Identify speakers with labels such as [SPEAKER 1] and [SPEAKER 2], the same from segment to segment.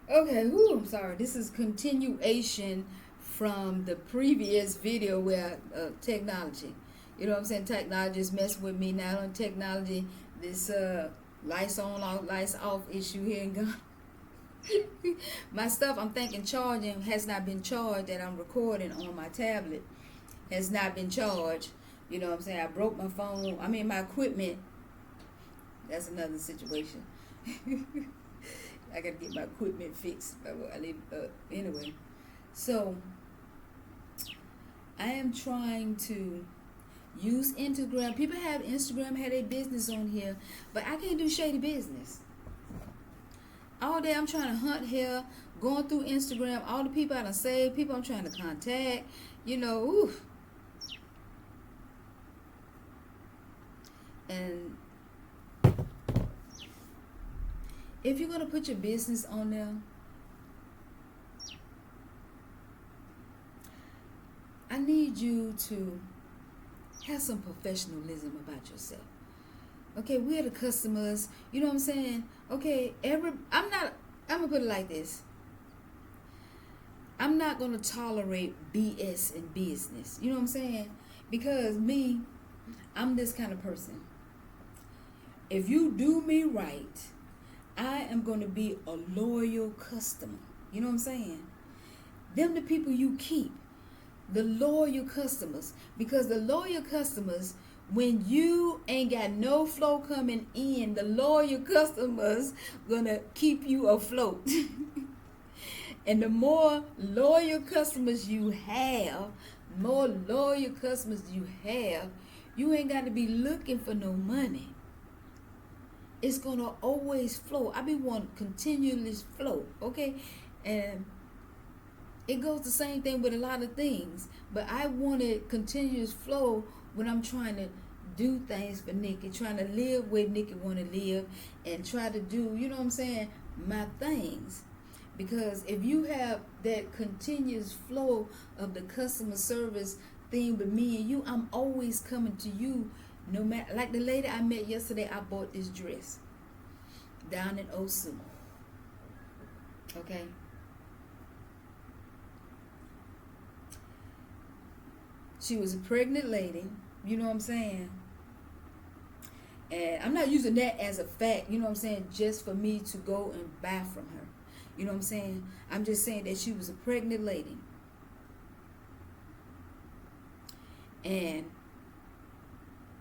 [SPEAKER 1] Okay, whew, I'm sorry. This is continuation from the previous video where technology. You know what I'm saying? Technology is messing with me. Not on technology, this lights on, off, lights off issue here and gone. My stuff I'm thinking charging has not been charged that I'm recording on my tablet has not been charged. You know what I'm saying? I broke my phone. I mean my equipment. That's another situation. I gotta get my equipment fixed. I leave anyway. So I am trying to use Instagram. People have Instagram, have their business on here, but I can't do shady business. All day I'm trying to hunt here, going through Instagram, all the people I done saved, people I'm trying to contact, you know, oof. And if you're gonna put your business on there, I need you to have some professionalism about yourself. Okay, we're the customers. You know what I'm saying? Okay, I'm gonna put it like this. I'm not gonna tolerate BS in business. You know what I'm saying? Because me, I'm this kind of person. If you do me right, I am gonna be a loyal customer. You know what I'm saying? Them the people you keep. The loyal customers. Because the loyal customers, when you ain't got no flow coming in, the loyal customers gonna keep you afloat. And the more loyal customers you have, you ain't got to be looking for no money. It's gonna always flow. I be wanting continuous flow, okay? And it goes the same thing with a lot of things. But I wanted continuous flow when I'm trying to do things for Nikki, trying to live where Nikki want to live, and try to do, you know what I'm saying, my things. Because if you have that continuous flow of the customer service thing with me and you, I'm always coming to you. No matter, like the lady I met yesterday, I bought this dress down in Osu. Okay. She was a pregnant lady, you know what I'm saying? And I'm not using that as a fact, you know what I'm saying, just for me to go and buy from her. You know what I'm saying? I'm just saying that she was a pregnant lady. And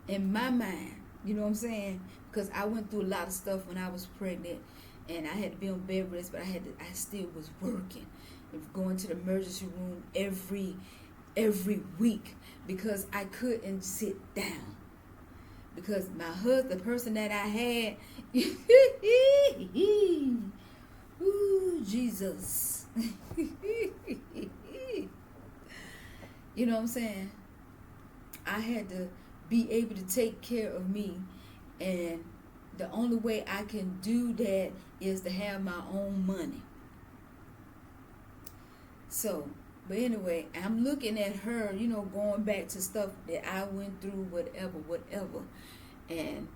[SPEAKER 1] in my mind, you know what I'm saying? Because I went through a lot of stuff when I was pregnant and I had to be on bed rest, but I still was working. Going to the emergency room every week because I couldn't sit down. Because the person that I had, ooh, Jesus. You know what I'm saying? I had to be able to take care of me, and the only way I can do that is to have my own money. So, but anyway, I'm looking at her, you know, going back to stuff that I went through, whatever. And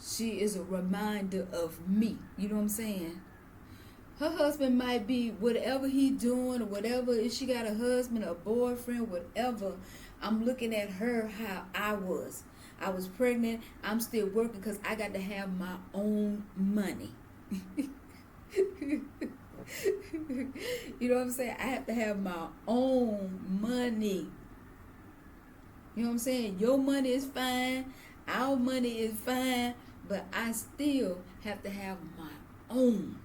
[SPEAKER 1] she is a reminder of me. You know what I'm saying? Her husband might be whatever he doing or whatever. If she got a husband, a boyfriend, whatever. I'm looking at her how I was. I was pregnant. I'm still working because I got to have my own money. You know what I'm saying? I have to have my own money. You know what I'm saying? Your money is fine. Our money is fine. But I still have to have my own.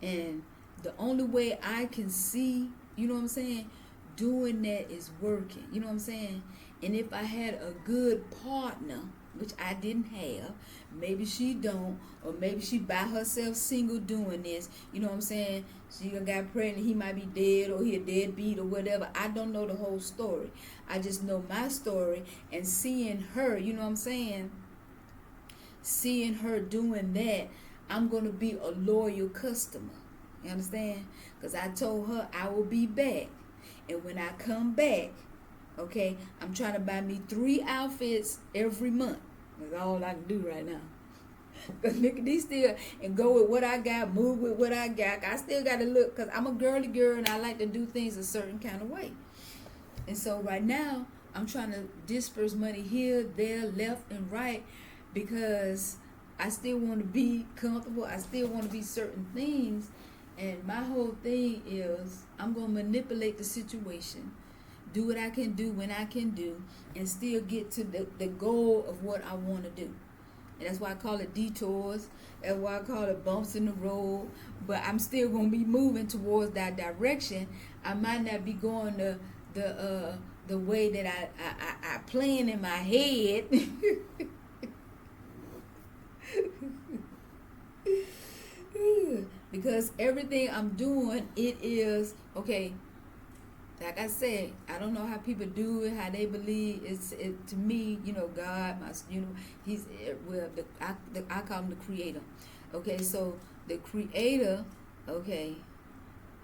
[SPEAKER 1] And the only way I can see, you know what I'm saying, doing that is working. You know what I'm saying? And if I had a good partner, which I didn't have, maybe she don't, or maybe she by herself single doing this, you know what I'm saying? She got pregnant, he might be dead or he a deadbeat or whatever. I don't know the whole story. I just know my story, and seeing her, you know what I'm saying? Seeing her doing that, I'm going to be a loyal customer. You understand? Because I told her I will be back. And when I come back, okay, I'm trying to buy me 3 outfits every month. That's all I can do right now. Because Nikki D still, and go with what I got, move with what I got. I still got to look, because I'm a girly girl and I like to do things a certain kind of way. And so right now, I'm trying to disperse money here, there, left, and right, because I still want to be comfortable. I still want to be certain things. And my whole thing is, I'm going to manipulate the situation, do what I can do when I can do, and still get to the goal of what I want to do. And that's why I call it detours. That's why I call it bumps in the road. But I'm still going to be moving towards that direction. I might not be going the way that I plan in my head. Because everything I'm doing, it is, okay, like I said, I don't know how people do it, how they believe. To me, God, He's, well, I call him the creator. Okay, so the creator, okay,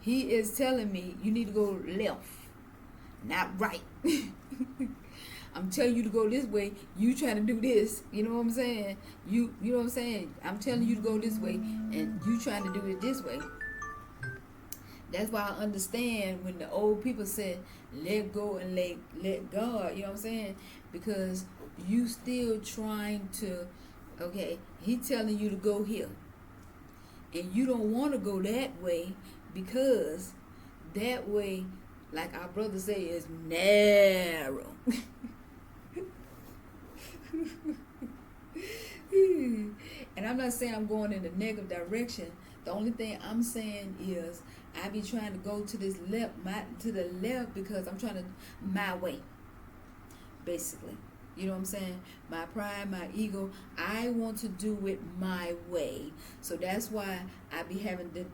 [SPEAKER 1] He is telling me you need to go left, not right. I'm telling you to go this way. You trying to do this. You know what I'm saying? You know what I'm saying? I'm telling you to go this way, and you trying to do it this way. That's why I understand when the old people said, let go and let God, you know what I'm saying? Because you still trying to, okay, He telling you to go here. And you don't want to go that way, because that way, like our brother say, is narrow. And I'm not saying I'm going in a negative direction. The only thing I'm saying is I be trying to go to this left, to the left, because I'm trying to my way, basically. You know what I'm saying? My pride, my ego, I want to do it my way. So that's why I be having the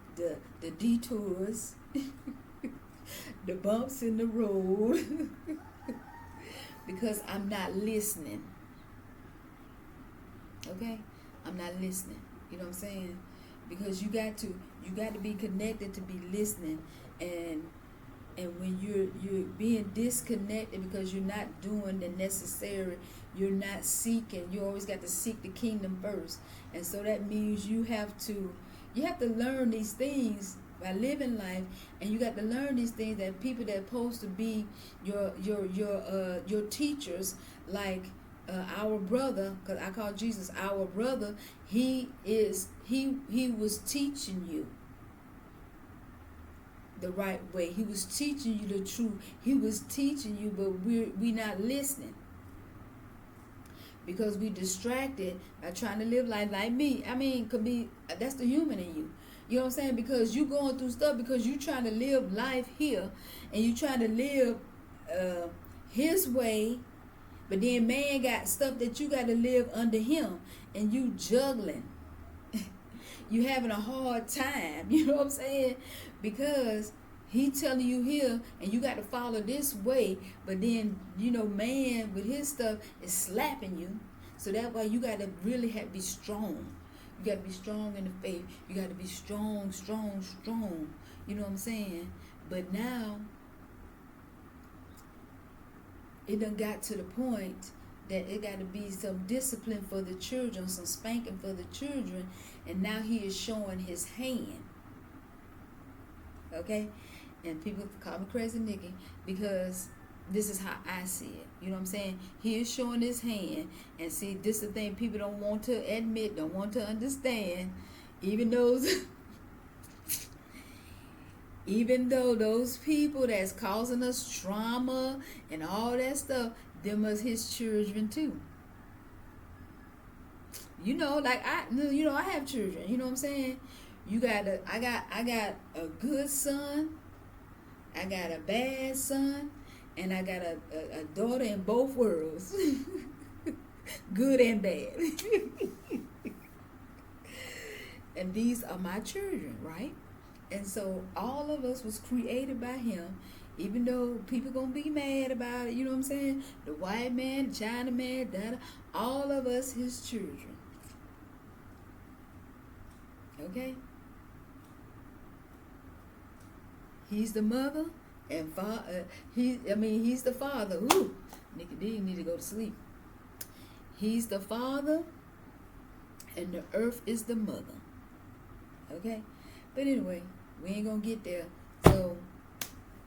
[SPEAKER 1] detours, the bumps in the road, because I'm not listening. Okay? I'm not listening. You know what I'm saying? Because you got to be connected to be listening, and when you're being disconnected because you're not doing the necessary, you're not seeking. You always got to seek the kingdom first, and so that means you have to learn these things by living life, and you got to learn these things that people that are supposed to be your teachers, like our brother, because I call Jesus our brother. He was teaching you the right way. He was teaching you the truth. He was teaching you, but we not listening, because we distracted by trying to live life like me. I mean, that's the human in you. You know what I'm saying? Because you going through stuff because you trying to live life here, and you trying to live His way, but then man got stuff that you got to live under him, and you juggling. You having a hard time, you know what I'm saying? Because He telling you here, and you got to follow this way, but then, man with his stuff is slapping you. So that's why you got to really be strong. You got to be strong in the faith. You got to be strong. You know what I'm saying? But now, it done got to the point that it got to be some discipline for the children, some spanking for the children, and now He is showing His hand. Okay? And people call me crazy Nikki, because this is how I see it. You know what I'm saying? He is showing His hand, and see, this is the thing people don't want to admit, don't want to understand, even those people that's causing us trauma and all that stuff, them is His children too. Like I have children. You know what I'm saying? I got a good son, I got a bad son, and I got a daughter in both worlds, good and bad. And these are my children, right? And so all of us was created by Him, even though people gonna be mad about it. You know what I'm saying? The white man, the China man, all of us His children. Okay? He's the mother, and He's the father. Ooh, Nikki D need to go to sleep. He's the father, and the earth is the mother. Okay? But anyway, we ain't gonna get there. So,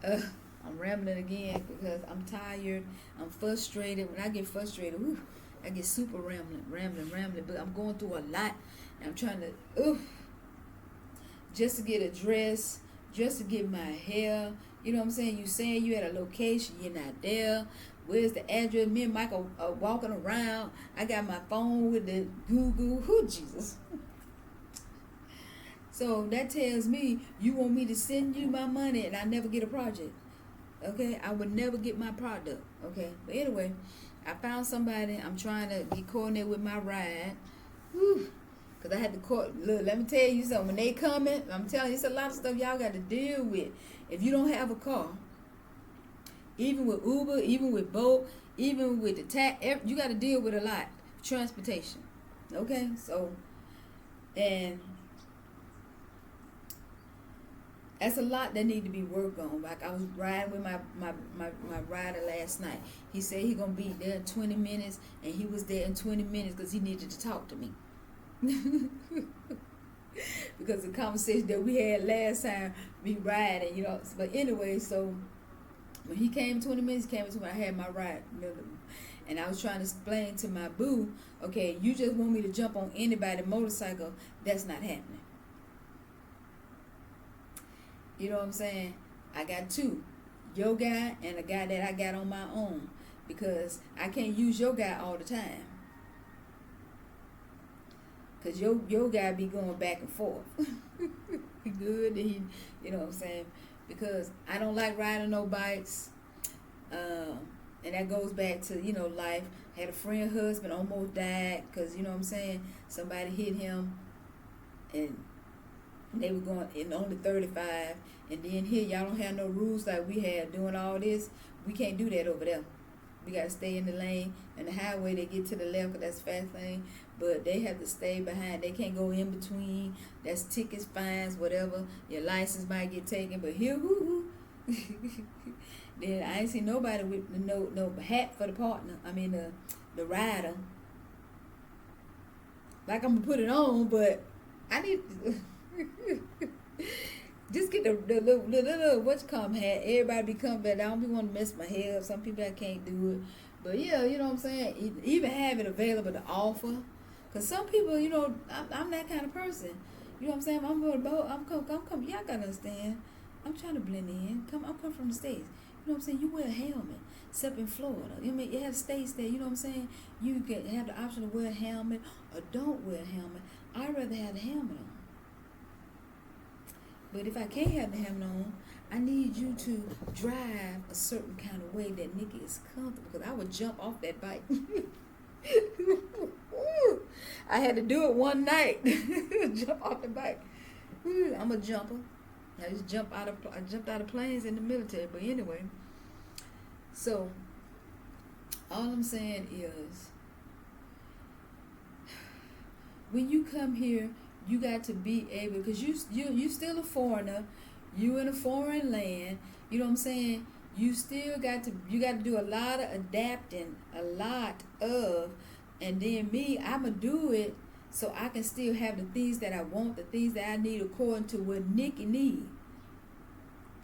[SPEAKER 1] I'm rambling again because I'm tired. I'm frustrated. When I get frustrated, I get super rambling. But I'm going through a lot. And I'm trying to, just to get a dress, just to get my hair. You know what I'm saying? You saying you at a location, you're not there. Where's the address? Me and Michael are walking around. I got my phone with the Google. Who Jesus? So that tells me you want me to send you my money and I never get a project. Okay? I would never get my product. Okay? But anyway, I found somebody. I'm trying to get coordinated with my ride. Because I had to look, let me tell you something. When they coming, I'm telling you, it's a lot of stuff y'all got to deal with. If you don't have a car, even with Uber, even with Bolt, even with the tax, you got to deal with a lot. Transportation. Okay? So, and that's a lot that need to be worked on. Like I was riding with my rider last night. He said he going to be there in 20 minutes, and he was there in 20 minutes because he needed to talk to me. Because the conversation that we had last time, we riding, you know. But anyway, so when he came 20 minutes, he came to when I had my ride. And I was trying to explain to my boo, okay, you just want me to jump on anybody's motorcycle. That's not happening. You know what I'm saying? I got two. Your guy and a guy that I got on my own. Because I can't use your guy all the time. Because your guy be going back and forth. Good. You know what I'm saying? Because I don't like riding no bikes. And that goes back to, life. Had a friend husband almost died. Because, you know what I'm saying? Somebody hit him. And they were going in only 35. And then here, y'all don't have no rules like we have doing all this. We can't do that over there. We got to stay in the lane. And the highway, they get to the left, because that's fast lane. But they have to stay behind. They can't go in between. That's tickets, fines, whatever. Your license might get taken. But here, then I ain't seen nobody with no hat for the partner. I mean, the rider. Like I'm going to put it on, but I need just get the little what's come hat. Everybody be coming back. I don't be want to mess my hair up. Some people I can't do it. But yeah, you know what I'm saying? Even have it available to offer. Because some people, I'm that kind of person. You know what I'm saying? I'm going to boat. I'm coming. Y'all got to understand. I'm trying to blend in. I'm coming from the States. You know what I'm saying? You wear a helmet. Except in Florida. You have states there, you know what I'm saying? You can have the option to wear a helmet or don't wear a helmet. I'd rather have the helmet on. But if I can't have the helmet on, I need you to drive a certain kind of way that Nikki is comfortable. Because I would jump off that bike. I had to do it one night. Jump off the bike. I'm a jumper. I jumped out of planes in the military. But anyway, so all I'm saying is, when you come here, you got to be able, because you still a foreigner, you in a foreign land. You know what I'm saying? You still got to do a lot of adapting, and then me, I'ma do it so I can still have the things that I want, the things that I need according to what Nikki need.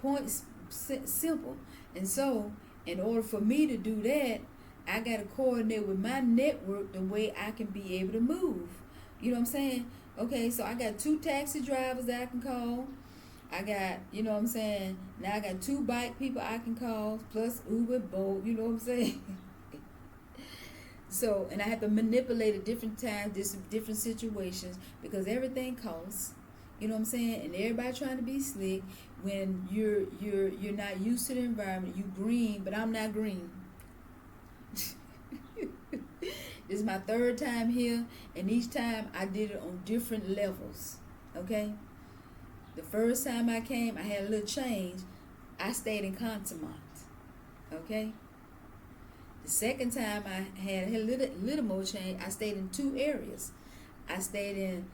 [SPEAKER 1] Point simple. And so, in order for me to do that, I got to coordinate with my network the way I can be able to move. You know what I'm saying? Okay, so I got 2 taxi drivers that I can call. I got, you know what I'm saying? Now I got 2 bike people I can call, plus Uber, Bolt, you know what I'm saying? So, and I have to manipulate at different times, different situations, because everything costs. You know what I'm saying? And everybody trying to be slick when you're not used to the environment. You green, but I'm not green. This is my 3rd time here, and each time I did it on different levels. Okay? The first time I came, I had a little change. I stayed in Contamont. Okay? The second time I had a little more change. I stayed in 2 areas. I stayed in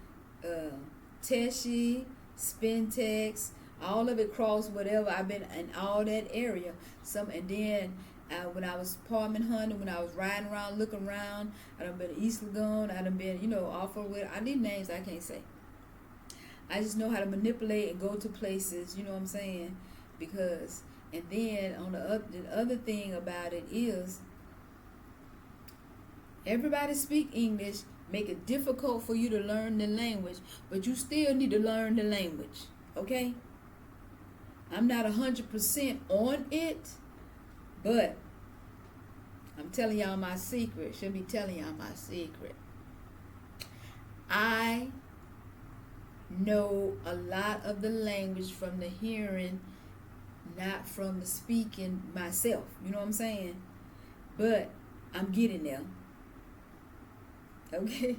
[SPEAKER 1] Teshi, Spintex, all of it crossed whatever. I've been in all that area. And then When I was apartment hunting, when I was riding around, looking around, I done been to East Lagoon, I done been, off of it. I need names I can't say. I just know how to manipulate and go to places, you know what I'm saying? Because, and then on the other thing about it is, everybody speak English, make it difficult for you to learn the language, but you still need to learn the language, okay? I'm not 100% on it, but I'm telling y'all my secret. Should be telling y'all my secret. I know a lot of the language from the hearing, not from the speaking myself. You know what I'm saying? But I'm getting there. Okay?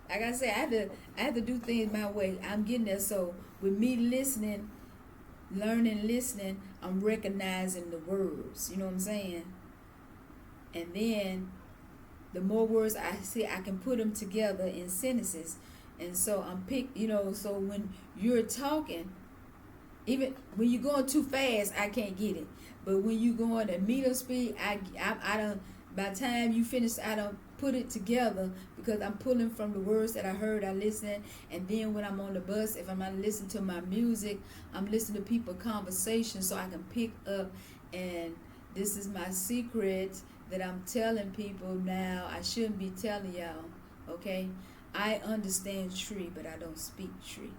[SPEAKER 1] Like I said, I have to do things my way. I'm getting there. So with me listening, learning, listening, I'm recognizing the words. You know what I'm saying? And then the more words I see, I can put them together in sentences. And so so when you're talking, even when you're going too fast, I can't get it. But when you're going at medium speed, I don't, by the time you finish, I don't put it together because I'm pulling from the words that I heard, I listen. And then when I'm on the bus, if I'm not listening to my music, I'm listening to people's conversation so I can pick up. And this is my secret that I'm telling people now. I shouldn't be telling y'all, okay? I understand tree, but I don't speak tree.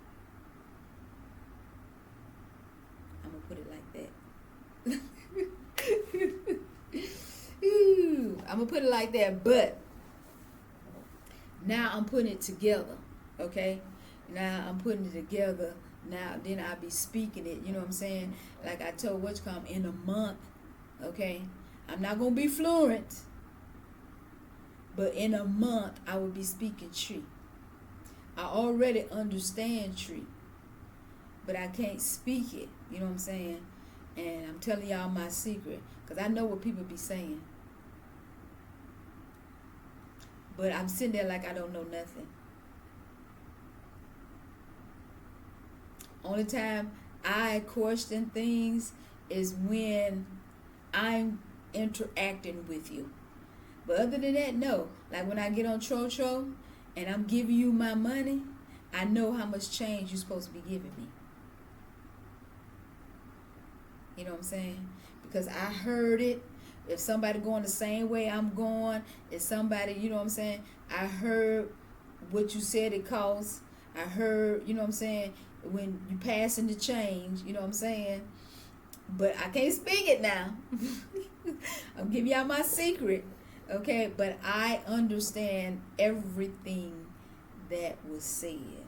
[SPEAKER 1] I'm going to put it like that. I'm going to put it like that, but now I'm putting it together, okay? Now I'm putting it together. Now, then I'll be speaking it, you know what I'm saying? Like I told in a month, okay? I'm not going to be fluent, but in a month I will be speaking tree. I already understand tree, but I can't speak it, you know what I'm saying? And I'm telling y'all my secret, because I know what people be saying. But I'm sitting there like I don't know nothing. Only time I question things is when I'm interacting with you. But other than that, no. Like when I get on Trotro and I'm giving you my money, I know how much change you're supposed to be giving me. You know what I'm saying? Because I heard it. If somebody going the same way I'm going, if somebody, you know what I'm saying, I heard what you said it costs. I heard, you know what I'm saying, when you passing the change, you know what I'm saying. But I can't speak it now. I'm giving y'all my secret, okay? But I understand everything that was said,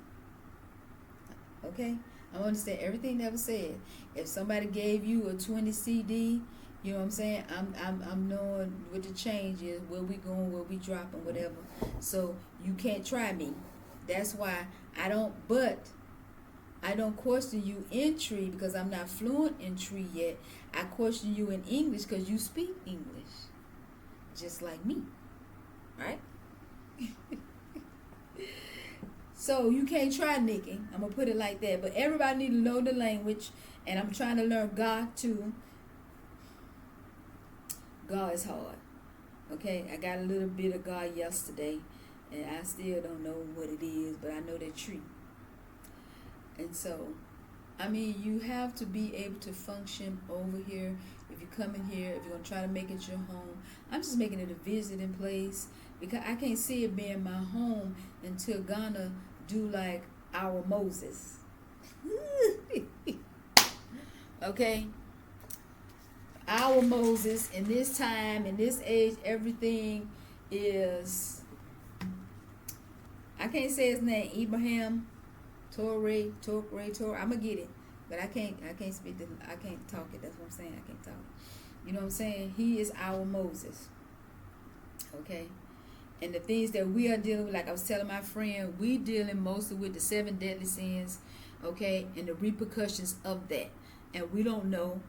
[SPEAKER 1] okay? I understand everything that was said. If somebody gave you a 20 CD, you know what I'm saying, I'm knowing what the change is, where we going, where we dropping, whatever. So you can't try me. That's why I don't question you in tree because I'm not fluent in tree yet. I question you in English because you speak English, just like me, right? So you can't try Nikki. I'm gonna put it like that. But everybody need to know the language, and I'm trying to learn God too. God is hard. Okay, I got a little bit of God yesterday, and I still don't know what it is, but I know that tree. And so, I mean, you have to be able to function over here. If you come in here, if you're going to try to make it your home, I'm just making it a visiting place because I can't see it being my home until Ghana do like our Moses. Okay? Our Moses, in this time, in this age, everything is, I can't say his name, Abraham, Torre. I'm gonna get it, but I can't speak the, I can't talk it. That's what I'm saying. I can't talk it. You know what I'm saying? He is our Moses. Okay, and the things that we are dealing with, like I was telling my friend, we dealing mostly with the 7 deadly sins. Okay, and the repercussions of that, and we don't know.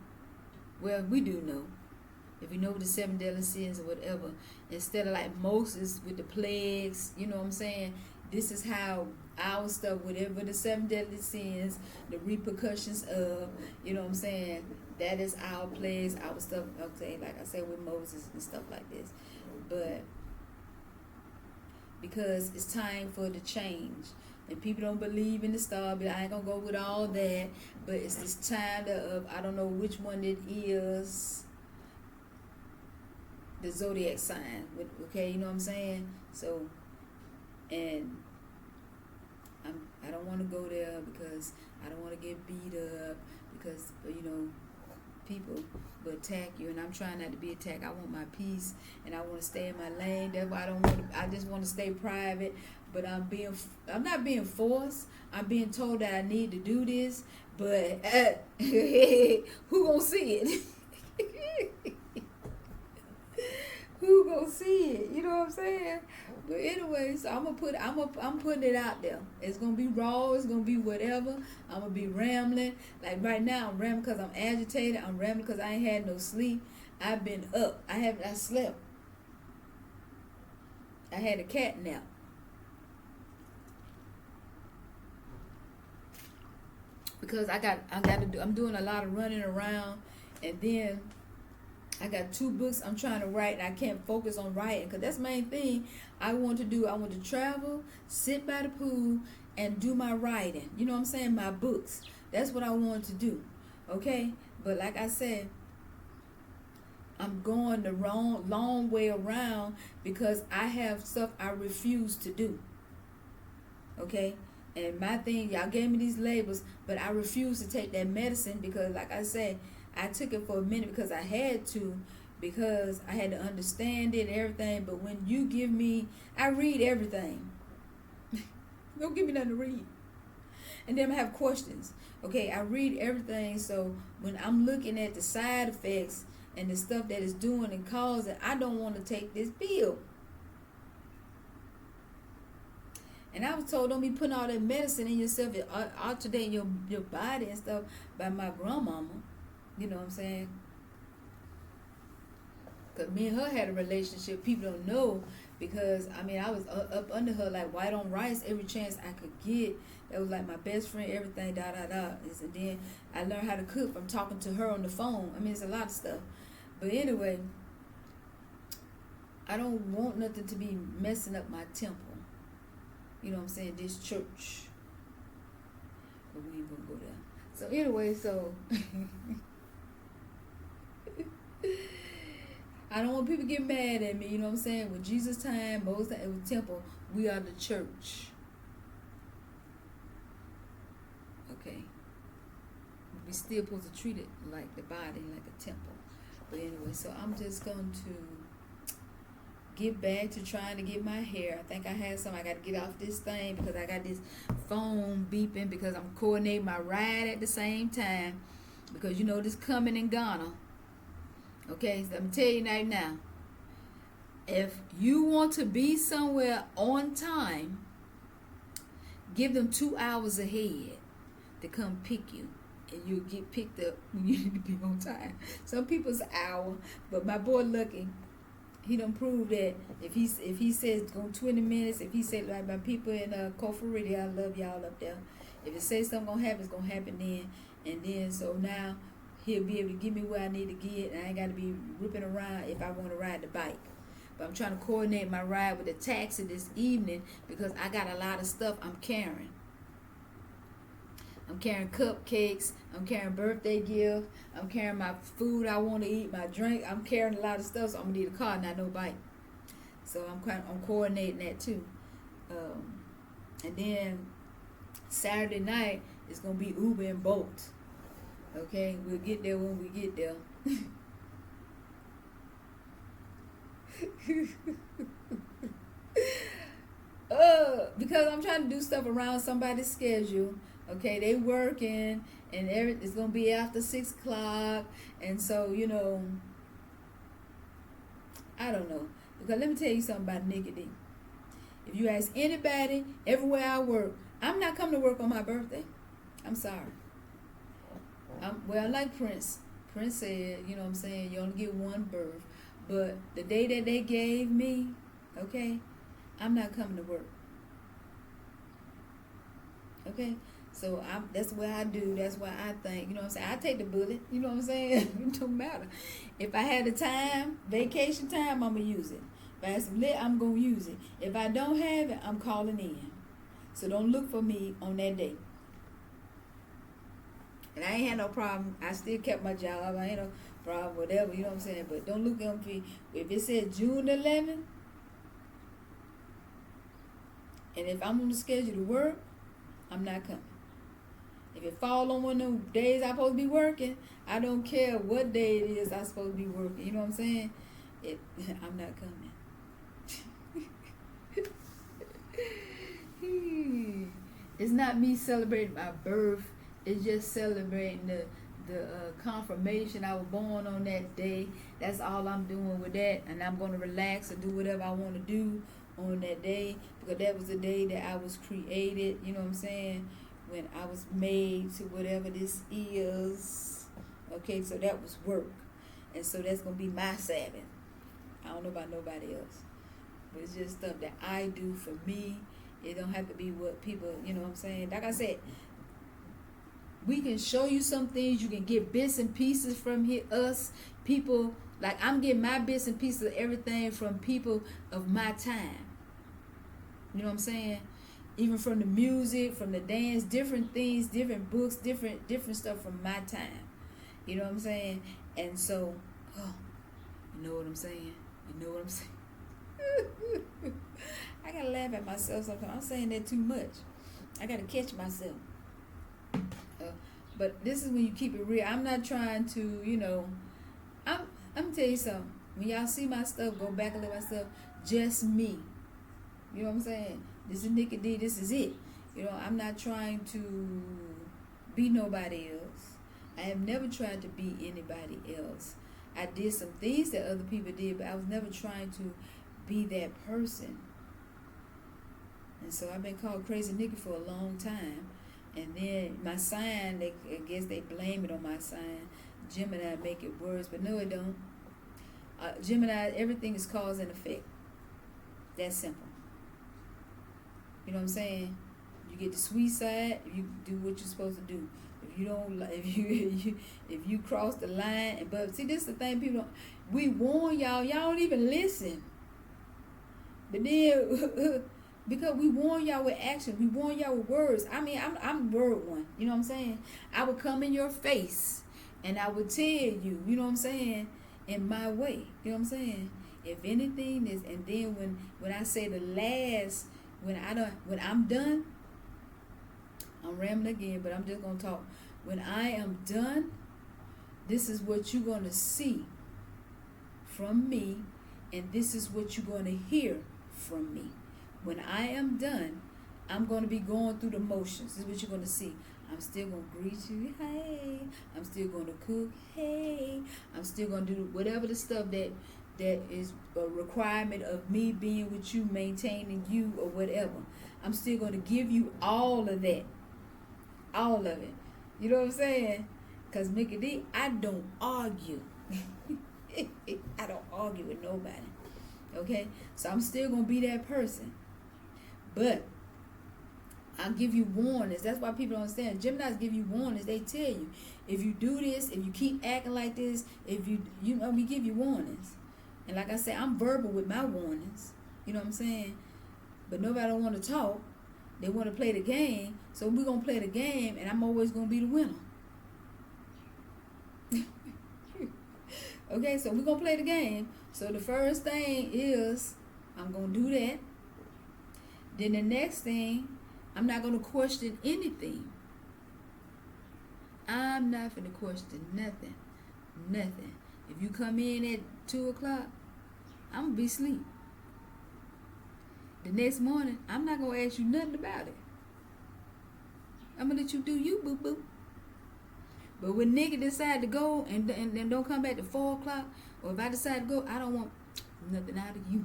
[SPEAKER 1] Well, we do know. If you know the 7 deadly sins or whatever, instead of like Moses with the plagues, you know what I'm saying? This is how our stuff, whatever the seven deadly sins, the repercussions of, you know what I'm saying? That is our place, our stuff. Okay, like I said with Moses and stuff like this, but because it's time for the change. And people don't believe in the star, but I ain't gonna go with all that. But it's this time of, I don't know which one it is, the zodiac sign. Okay, you know what I'm saying? So, and I don't want to go there because I don't want to get beat up because, you know, people will attack you, and I'm trying not to be attacked. I want my peace, and I want to stay in my lane. That's why I just want to stay private. But I'm not being forced. I'm being told that I need to do this. But who gonna see it? Who gonna see it? You know what I'm saying? But anyway, so I'm putting it out there. It's gonna be raw. It's gonna be whatever. I'm gonna be rambling. Like right now, I'm rambling because I'm agitated. I'm rambling because I ain't had no sleep. I've been up. I slept. I had a cat nap. Because I'm doing a lot of running around, and then I got 2 books I'm trying to write, and I can't focus on writing because that's the main thing I want to do. I want to travel, sit by the pool, and do my writing. You know what I'm saying? My books. That's what I want to do. Okay? But like I said, I'm going the long way around because I have stuff I refuse to do. Okay? And my thing, y'all gave me these labels, but I refuse to take that medicine because, like I said, I took it for a minute because I had to, because I had to understand it and everything. But when you give me, I read everything. Don't give me nothing to read. And then I have questions. Okay, I read everything. So when I'm looking at the side effects and the stuff that it's doing and causing, I don't want to take this pill. And I was told, don't be putting all that medicine in yourself, alternating your body and stuff, by my grandmama. You know what I'm saying? Because me and her had a relationship. People don't know because, I mean, I was up under her like white on rice every chance I could get. That was like my best friend, everything, And then I learned how to cook from talking to her on the phone. I mean, it's a lot of stuff. But anyway, I don't want nothing to be messing up my temple. You know what I'm saying? This church. But we ain't gonna go there. So anyway, I don't want people to get mad at me. You know what I'm saying? With Jesus' time, Moses' time, it was temple. We are the church. Okay. We still supposed to treat it like the body, like a temple. But anyway, so I'm just going to get back to trying to get my hair. I think I had some. I got to get off this thing because I got this phone beeping because I'm coordinating my ride at the same time. Because you know this coming in Ghana. Okay, so I'm going to tell you right now. If you want to be somewhere on time, give them 2 hours ahead to come pick you. And you'll get picked up when you need to be on time. Some people's an hour, but my boy Lucky, he done proved that if he says go 20 minutes, if he said like my people in Kofaridi, I love y'all up there. If it says something gonna happen, it's gonna happen then. And then so now he'll be able to get me where I need to get, and I ain't gotta be ripping around if I want to ride the bike. But I'm trying to coordinate my ride with the taxi this evening because I got a lot of stuff I'm carrying. I'm carrying cupcakes. I'm carrying birthday gift. I'm carrying my food I want to eat, my drink. I'm carrying a lot of stuff, so I'm gonna need a car, not no bike. So I'm coordinating that too. And then Saturday night is gonna be Uber and Bolt. Okay, we'll get there when we get there. Because I'm trying to do stuff around somebody's schedule. Okay, they working and it's gonna be after 6 o'clock, and so you know, I don't know. Because let me tell you something about Nikki. If you ask anybody, everywhere I work, I'm not coming to work on my birthday. I'm sorry. Well, like Prince. Prince said, you know what I'm saying, you only get one birth. But the day that they gave me, okay, I'm not coming to work. Okay? So that's what I do. That's what I think. You know what I'm saying? I take the bullet. You know what I'm saying? It don't matter. If I had the time, vacation time, I'm going to use it. If I have some lit, I'm going to use it. If I don't have it, I'm calling in. So don't look for me on that day. And I ain't had no problem. I still kept my job. I ain't no problem, whatever, you know what I'm saying? But don't look at me. If it said June 11th, and if I'm on the schedule to work, I'm not coming. If it fall on one of them days I'm supposed to be working, I don't care what day it is I'm supposed to be working. You know what I'm saying? I'm not coming. It's not me celebrating my birth. It's just celebrating the confirmation I was born on that day. That's all I'm doing with that. And I'm going to relax and do whatever I want to do on that day, because that was the day that I was created. You know what I'm saying? When I was made to whatever this is. Okay, so that was work. And so that's going to be my Sabbath. I don't know about nobody else. But it's just stuff that I do for me. It don't have to be what people, you know what I'm saying? Like I said, we can show you some things. You can get bits and pieces from here, us, people. Like I'm getting my bits and pieces of everything from people of my time. You know what I'm saying? Even from the music, from the dance, different things, different books, different stuff from my time. You know what I'm saying? And so, you know what I'm saying? You know what I'm saying? I gotta laugh at myself sometimes. I'm saying that too much. I gotta catch myself. But this is when you keep it real. I'm not trying to, you know, I'm gonna tell you something. When y'all see my stuff, go back and look at my stuff, just me. You know what I'm saying? This is Nikki D, this is it. You know, I'm not trying to be nobody else. I have never tried to be anybody else. I did some things that other people did, but I was never trying to be that person. And so I've been called Crazy Nikki for a long time. And then my sign, I guess they blame it on my sign. Gemini make it worse, but no, it don't. Gemini, everything is cause and effect. That's simple. You know what I'm saying? You get the sweet side, you do what you're supposed to do. If you don't, if you cross the line, but see, this is the thing, people don't. We warn y'all don't even listen. But then. Because we warn y'all with action. We warn y'all with words. I mean, I'm word one. You know what I'm saying? I would come in your face and I would tell you, you know what I'm saying, in my way. You know what I'm saying? If anything is, and then when I say the last, when I'm done, I'm rambling again, but I'm just going to talk. When I am done, this is what you're going to see from me, and this is what you're going to hear from me. When I am done, I'm going to be going through the motions. This is what you're going to see. I'm still going to greet you, hey. I'm still going to cook, hey. I'm still going to do whatever the stuff that is a requirement of me being with you, maintaining you, or whatever. I'm still going to give you all of that. All of it. You know what I'm saying? Because Nikki D, I don't argue. I don't argue with nobody. Okay? So I'm still going to be that person. But I'll give you warnings. That's why people don't understand. Geminis give you warnings. They tell you, if you do this, if you keep acting like this, if we give you warnings. And like I said, I'm verbal with my warnings. You know what I'm saying? But nobody don't want to talk. They want to play the game. So we're going to play the game, and I'm always going to be the winner. Okay, so we're going to play the game. So the first thing is, I'm going to do that. Then the next thing, I'm not going to question anything. I'm not going to question nothing. Nothing. If you come in at 2 o'clock, I'm going to be asleep. The next morning, I'm not going to ask you nothing about it. I'm going to let you do you, boo-boo. But when Nikki decide to go and don't come back to 4 o'clock, or if I decide to go, I don't want nothing out of you.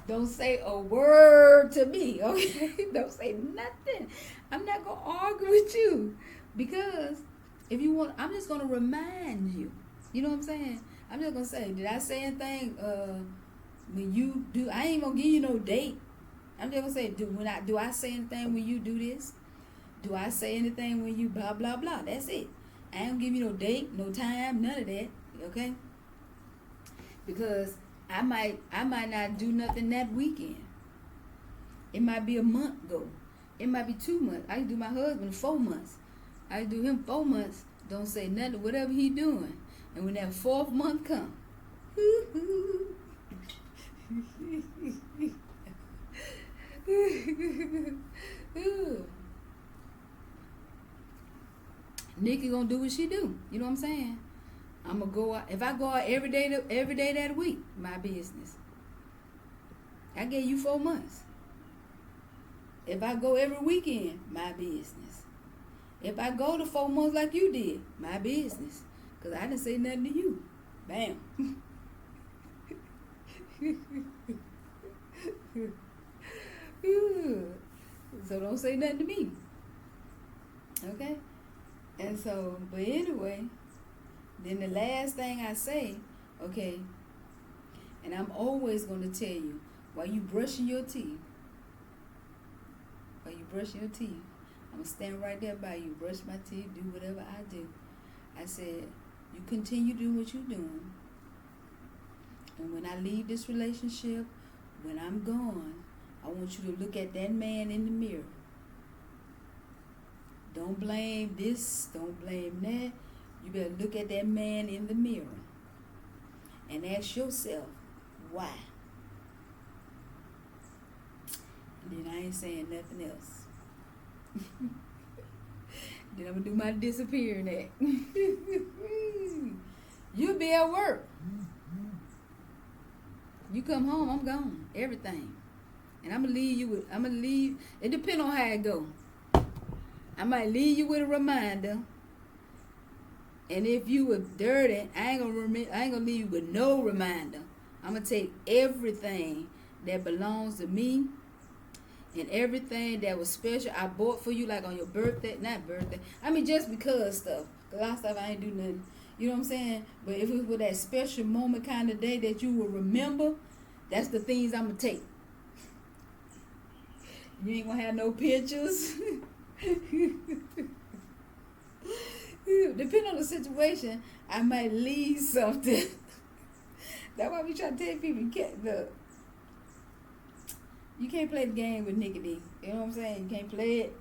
[SPEAKER 1] Don't say a word to me, okay? Don't say nothing. I'm not going to argue with you. Because if you want, I'm just going to remind you. You know what I'm saying? I'm just going to say, did I say anything when you do? I ain't going to give you no date. I'm just gonna say, do I say anything when you do this? Do I say anything when you blah blah blah? That's it. I ain't gonna give you no date, no time, none of that. Okay? Because I might not do nothing that weekend. It might be a month ago. It might be 2 months. I do my husband 4 months. I do him 4 months. Don't say nothing, whatever he doing. And when that 4th month come, Nikki gonna do what she do. You know what I'm saying? I'm gonna go out. If I go out every day that week, my business. I gave you 4 months. If I go every weekend, my business. If I go to 4 months like you did, my business. Because I didn't say nothing to you. Bam. So don't say nothing to me. Okay? And so, but anyway, then the last thing I say, okay, and I'm always going to tell you, while you brushing your teeth, I'm going to stand right there by you, brush my teeth, do whatever I do. I said, you continue doing what you're doing. And when I leave this relationship, when I'm gone, I want you to look at that man in the mirror. Don't blame this, don't blame that. You better look at that man in the mirror and ask yourself, why? And then I ain't saying nothing else. Then I'm going to do my disappearing act. You'll be at work. You come home, I'm gone. Everything. And I'm going to leave. It depends on how it go. I might leave you with a reminder. And if you were dirty, I ain't gonna leave you with no reminder. I'm gonna take everything that belongs to me and everything that was special I bought for you, like on your birthday, not birthday. I mean, just because stuff. Cause a lot of stuff I ain't do nothing. You know what I'm saying? But if it was for that special moment kind of day that you will remember, that's the things I'm gonna take. You ain't gonna have no pictures. Depending on the situation, I might leave something. That's why we try to tell people you can't play the game with Nikki D. You know what I'm saying? You can't play it.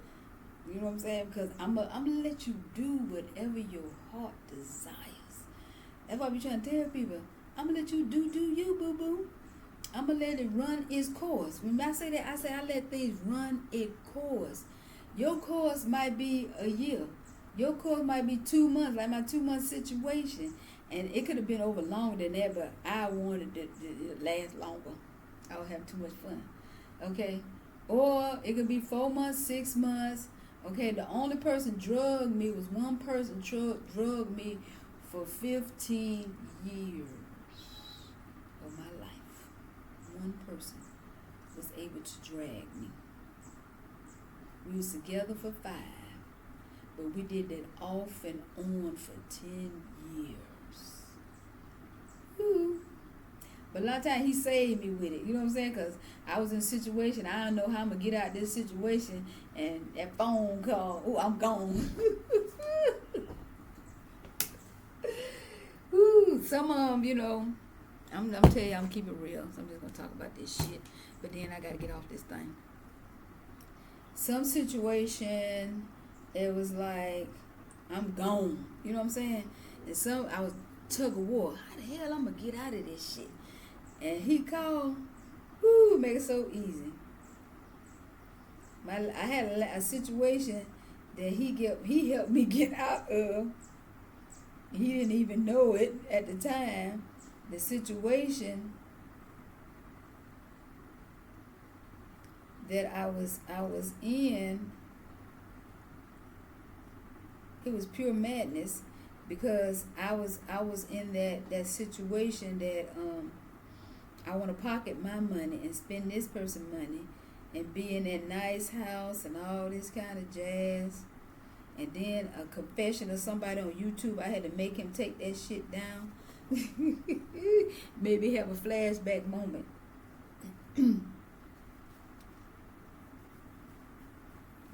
[SPEAKER 1] You know what I'm saying? Because I'm gonna let you do whatever your heart desires. That's why we trying to tell people, I'm gonna let you do you, boo boo. I'm gonna let it run its course. When I say that, I let things run its course. Your course might be a year. Your course might be 2 months, like my 2-month situation. And it could have been over longer than that, but I wanted it to last longer. I would have too much fun. Okay? Or it could be 4 months, 6 months. Okay? The only person drugged me was one person drugged me for 15 years of my life. One person was able to drag me. We was together for 5. But we did that off and on for 10 years. Ooh. But a lot of times he saved me with it. You know what I'm saying? Because I was in a situation, I don't know how I'm going to get out of this situation. And that phone call, oh, I'm gone. Ooh, some of them, you know, I'm telling you, I'm keeping it real. So I'm just going to talk about this shit. But then I got to get off this thing. Some situation, it was like, I'm gone. You know what I'm saying? And I was tug of war. How the hell I'm going to get out of this shit? And he called. Whoo, make it so easy. I had a situation that he helped me get out of. He didn't even know it at the time. The situation that I was in, it was pure madness, because I was in that situation that I want to pocket my money and spend this person's money and be in that nice house and all this kind of jazz. And then a confession of somebody on YouTube, I had to make him take that shit down. Maybe have a flashback moment.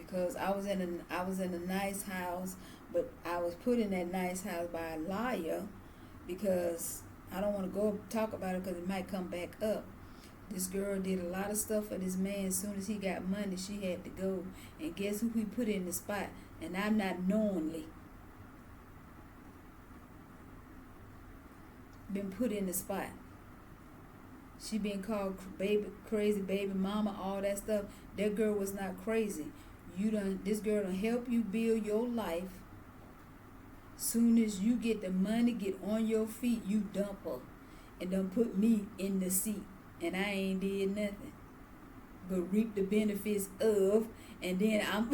[SPEAKER 1] because I was in a nice house, but I was put in that nice house by a liar, because I don't want to go talk about it because it might come back up. This girl did a lot of stuff for this man. As soon as he got money, she had to go. And guess who he put in the spot? And I'm not knowingly been put in the spot. She been called crazy baby mama, all that stuff. That girl was not crazy. This girl done help you build your life. Soon as you get the money, get on your feet, you dump her. And done put me in the seat. And I ain't did nothing but reap the benefits of, and then I'm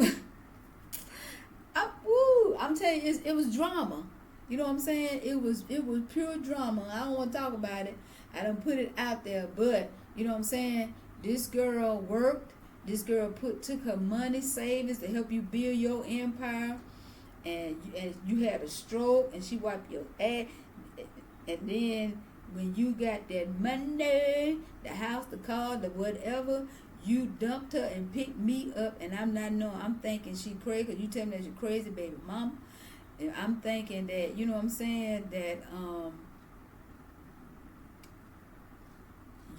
[SPEAKER 1] telling you, it was drama. You know what I'm saying? It was pure drama. I don't want to talk about it. I done put it out there, but you know what I'm saying? This girl worked. This girl took her money savings to help you build your empire, and you had a stroke, and she wiped your ass, and then when you got that money, the house, the car, the whatever, you dumped her and picked me up, and I'm not knowing. I'm thinking she crazy, because you tell me that you're crazy, baby mama. And I'm thinking that, you know what I'm saying, that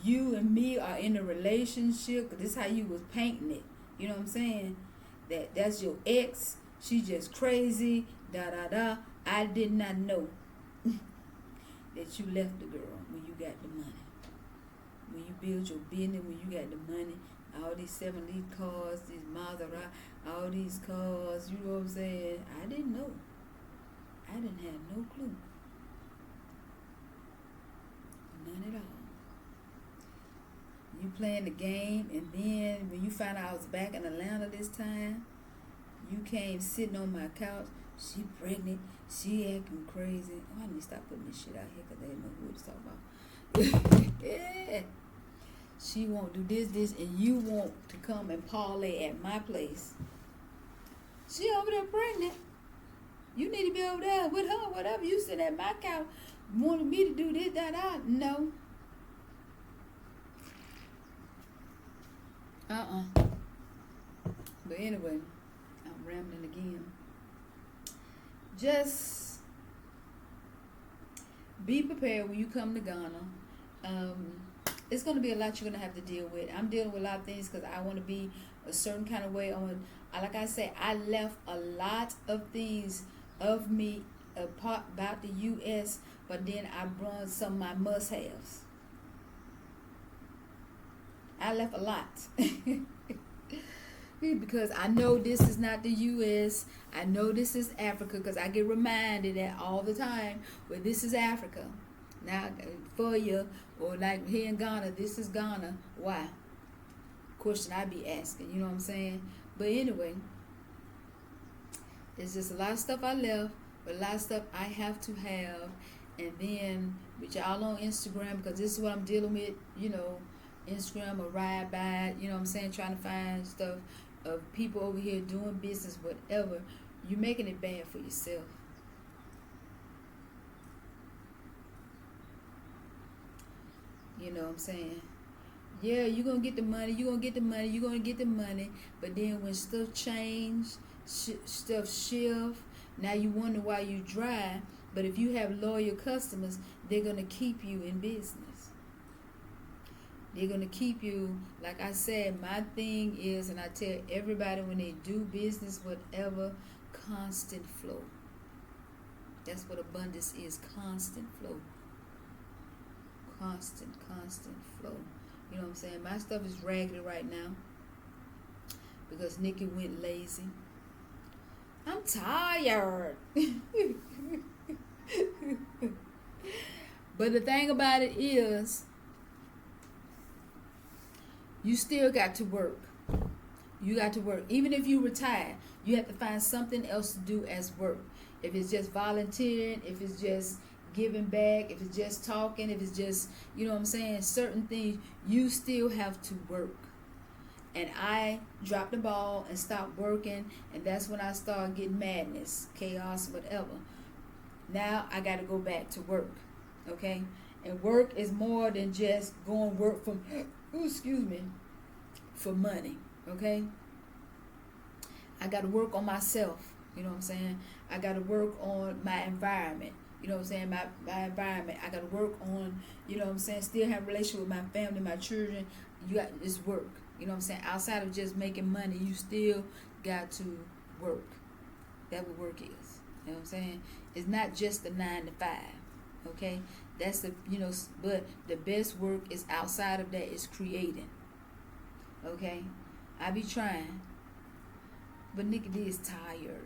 [SPEAKER 1] you and me are in a relationship, because this is how you was painting it. You know what I'm saying? That's your ex. She just crazy, da-da-da. I did not know that you left the girl when you got the money. When you build your business, when you got the money, all these 70 cars, these Maserati, all these cars, you know what I'm saying? I didn't know. I didn't have no clue. None at all. You playing the game, and then when you found out I was back in Atlanta this time, you came sitting on my couch. She pregnant. She acting crazy. Oh, I need to stop putting this shit out here because they didn't know who to talk about. Yeah. She won't do this, and you want to come and parlay at my place. She over there pregnant. You need to be over there with her, whatever. You sit at my couch, wanted me to do this, that. No. But anyway, I'm rambling again. Just be prepared when you come to Ghana. It's going to be a lot you're going to have to deal with. I'm dealing with a lot of things because I want to be a certain kind of way. Like I said, I left a lot of things of me apart about the U.S., but then I brought some of my must-haves. I left a lot. Because I know this is not the U.S. I know this is Africa, because I get reminded that all the time, well, this is Africa. Now, for you, or like here in Ghana, this is Ghana. Why? Question I be asking, you know what I'm saying? But anyway, it's just a lot of stuff I left, but a lot of stuff I have to have. And then with y'all on Instagram, because this is what I'm dealing with, you know, Instagram or ride by, you know what I'm saying, trying to find stuff of people over here doing business, whatever. You're making it bad for yourself. You know what I'm saying? Yeah, you're going to get the money, you're going to get the money, you're going to get the money, but then when stuff change, stuff shift, now you wonder why you dry, but if you have loyal customers, they're going to keep you in business. They're going to keep you, like I said, my thing is, and I tell everybody when they do business, whatever, constant flow. That's what abundance is, constant flow. Constant flow. You know what I'm saying? My stuff is raggedy right now because Nikki went lazy. I'm tired. But the thing about it is, you still got to work. You got to work. Even if you retire, you have to find something else to do as work. If it's just volunteering, if it's just giving back, if it's just talking, if it's just, you know what I'm saying, certain things, you still have to work. And I dropped the ball and stopped working, and that's when I started getting madness, chaos, whatever. Now I got to go back to work, okay? And work is more than just going work for money, okay? I got to work on myself. You know what I'm saying? I got to work on my environment. You know what I'm saying? My environment. I got to work on, you know what I'm saying, still have a relationship with my family, my children. You got this work. You know what I'm saying? Outside of just making money, you still got to work. That's what work is. You know what I'm saying? It's not just the 9 to 5. Okay? That's the, but the best work is outside of that is creating. Okay? I be trying. But Nikki D is tired.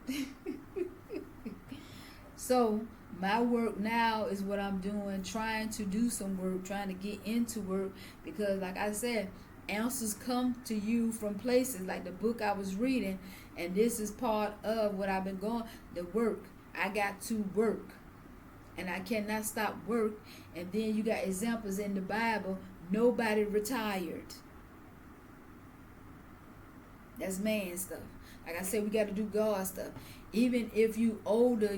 [SPEAKER 1] So my work now is what I'm doing, trying to do some work, trying to get into work, because like I said, answers come to you from places like the book I was reading, and this is part of what I've been going, the work. I got to work, and I cannot stop work. And then you got examples in the Bible, nobody retired. That's man stuff. Like I said, we got to do God stuff. Even if you older,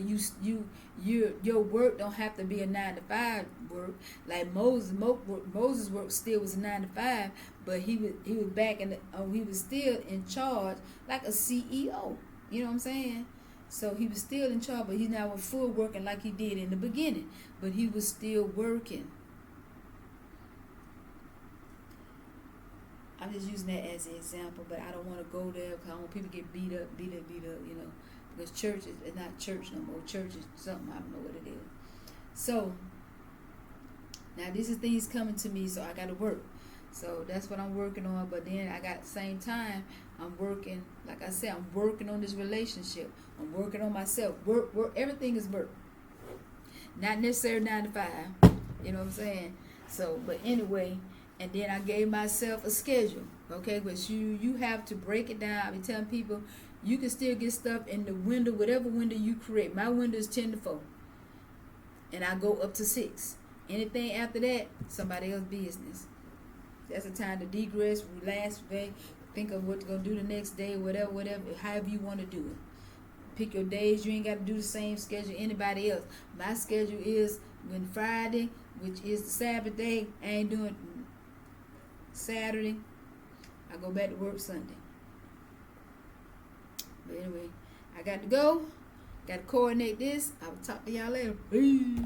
[SPEAKER 1] your work don't have to be a 9 to 5 work. Like Moses' work still was a 9 to 5, but he was back in he was still in charge like a CEO. You know what I'm saying? So he was still in charge, but he's now full working like he did in the beginning. But he was still working. I'm just using that as an example, but I don't want to go there because I don't want people to get beat up, because church is not church no more. Church is something, I don't know what it is. So, now these are things coming to me, so I got to work. So, that's what I'm working on, but then I got, same time, I'm working, like I said, I'm working on this relationship. I'm working on myself. Work, everything is work. Not necessarily 9 to 5, you know what I'm saying? So, but anyway, and then I gave myself a schedule, okay? But you have to break it down. I've been telling people, you can still get stuff in the window, whatever window you create. My window is 10 to 4, and I go up to 6. Anything after that, somebody else's business. That's the time to degress, relax, think of what you're going to do the next day, whatever, however you want to do it. Pick your days. You ain't got to do the same schedule anybody else. My schedule is when Friday, which is the Sabbath day, I ain't doing Saturday, I go back to work Sunday. But anyway, I got to go. Got to coordinate this. I will talk to y'all later. Peace.